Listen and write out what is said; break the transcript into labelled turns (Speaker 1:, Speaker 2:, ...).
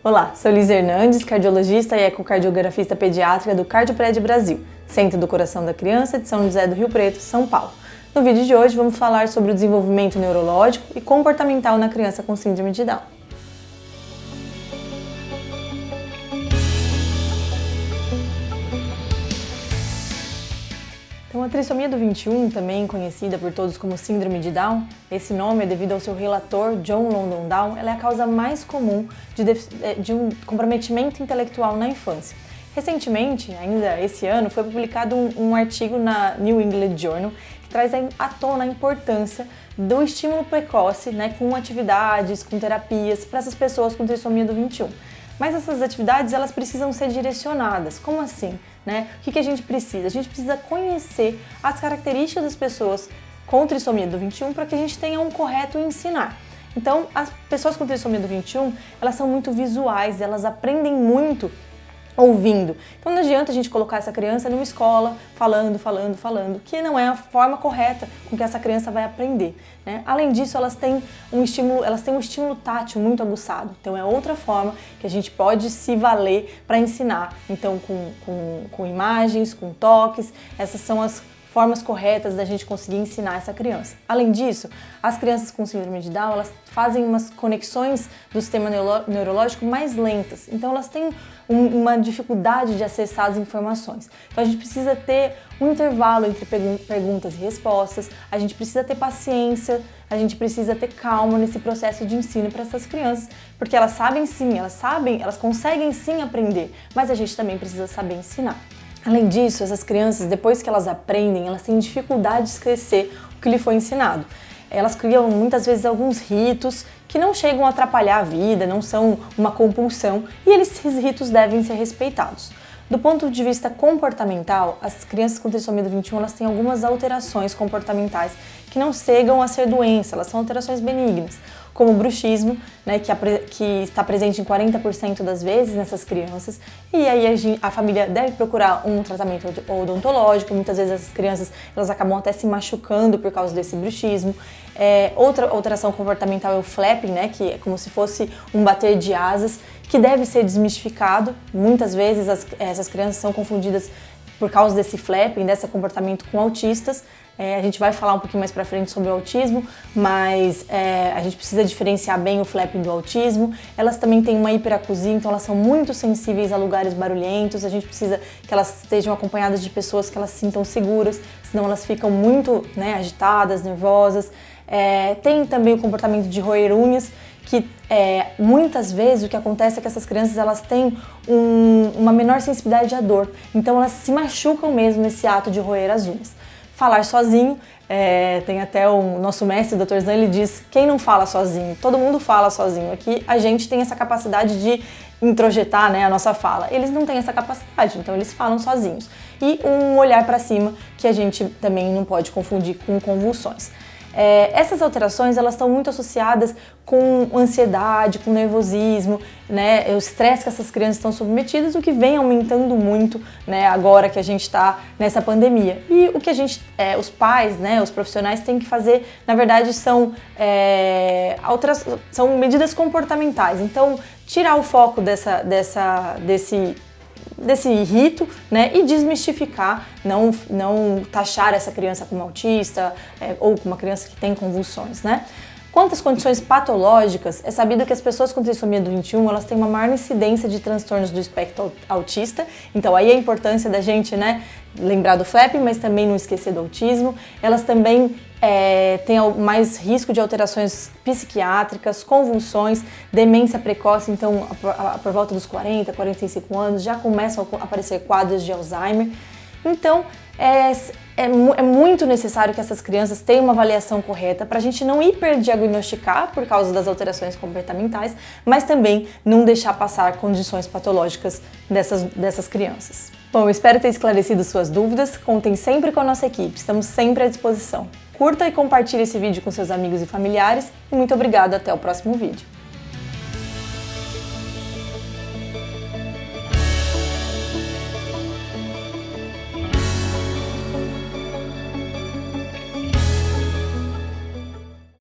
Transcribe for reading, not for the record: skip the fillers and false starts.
Speaker 1: Olá, sou Liz Hernandes, cardiologista e ecocardiografista pediátrica do Cardiopred Brasil, Centro do Coração da Criança de São José do Rio Preto, São Paulo. No vídeo de hoje vamos falar sobre o desenvolvimento neurológico e comportamental na criança com síndrome de Down. Então, a trissomia do 21, também conhecida por todos como síndrome de Down, esse nome é devido ao seu relator, John London Down, ela é a causa mais comum de um comprometimento intelectual na infância. Recentemente, ainda esse ano, foi publicado um artigo na New England Journal que traz à tona a importância do estímulo precoce, com atividades, com terapias para essas pessoas com trissomia do 21. Mas essas atividades, elas precisam ser direcionadas. Como assim? O que a gente precisa? A gente precisa conhecer as características das pessoas com trissomia do 21 para que a gente tenha um correto ensinar. Então, as pessoas com trissomia do 21, elas são muito visuais, elas aprendem muito ouvindo. Então não adianta a gente colocar essa criança numa escola falando, que não é a forma correta com que essa criança vai aprender, Além disso, elas têm um estímulo tátil muito aguçado. Então é outra forma que a gente pode se valer para ensinar. Então com imagens, com toques, essas são as formas corretas da gente conseguir ensinar essa criança. Além disso, as crianças com síndrome de Down, elas fazem umas conexões do sistema neurológico mais lentas. Então elas têm uma dificuldade de acessar as informações. Então a gente precisa ter um intervalo entre perguntas e respostas, a gente precisa ter paciência, a gente precisa ter calma nesse processo de ensino para essas crianças, porque elas sabem sim, elas conseguem sim aprender, mas a gente também precisa saber ensinar. Além disso, essas crianças, depois que elas aprendem, elas têm dificuldade de esquecer o que lhe foi ensinado. Elas criam muitas vezes alguns ritos que não chegam a atrapalhar a vida, não são uma compulsão, e esses ritos devem ser respeitados. Do ponto de vista comportamental, as crianças com trissomia do 21, elas têm algumas alterações comportamentais que não chegam a ser doença, elas são alterações benignas, como o bruxismo, que está presente em 40% das vezes nessas crianças, e aí a família deve procurar um tratamento odontológico. Muitas vezes essas crianças elas acabam até se machucando por causa desse bruxismo. Outra alteração comportamental é o flapping, que é como se fosse um bater de asas, que deve ser desmistificado. Muitas vezes essas crianças são confundidas por causa desse flapping, desse comportamento com autistas. A gente vai falar um pouquinho mais pra frente sobre o autismo, mas a gente precisa diferenciar bem o flapping do autismo. Elas também têm uma hiperacusia, então elas são muito sensíveis a lugares barulhentos. A gente precisa que elas estejam acompanhadas de pessoas que elas se sintam seguras, senão elas ficam muito agitadas, nervosas. Tem também o comportamento de roer unhas, que muitas vezes o que acontece é que essas crianças elas têm uma menor sensibilidade à dor, então elas se machucam mesmo nesse ato de roer as unhas. Falar sozinho, tem até o nosso mestre, o Dr. Zan, ele diz, quem não fala sozinho? Todo mundo fala sozinho. Aqui a gente tem essa capacidade de introjetar a nossa fala. Eles não têm essa capacidade, então eles falam sozinhos. E um olhar para cima, que a gente também não pode confundir com convulsões. Essas alterações elas estão muito associadas com ansiedade, com nervosismo, o estresse que essas crianças estão submetidas, o que vem aumentando muito, agora que a gente está nessa pandemia. E o que os pais, os profissionais têm que fazer, na verdade, são medidas comportamentais. Então, tirar o foco desse rito, e desmistificar, não taxar essa criança como autista ou como uma criança que tem convulsões, Quanto às condições patológicas, é sabido que as pessoas com trissomia do 21, elas têm uma maior incidência de transtornos do espectro autista, então aí a importância da gente, lembrar do flapping, mas também não esquecer do autismo. Elas também têm mais risco de alterações psiquiátricas, convulsões, demência precoce, então por volta dos 40, 45 anos já começam a aparecer quadros de Alzheimer. Então, é muito necessário que essas crianças tenham uma avaliação correta para a gente não hiperdiagnosticar por causa das alterações comportamentais, mas também não deixar passar condições patológicas dessas crianças. Bom, eu espero ter esclarecido suas dúvidas. Contem sempre com a nossa equipe, estamos sempre à disposição. Curta e compartilhe esse vídeo com seus amigos e familiares e muito obrigada, até o próximo vídeo.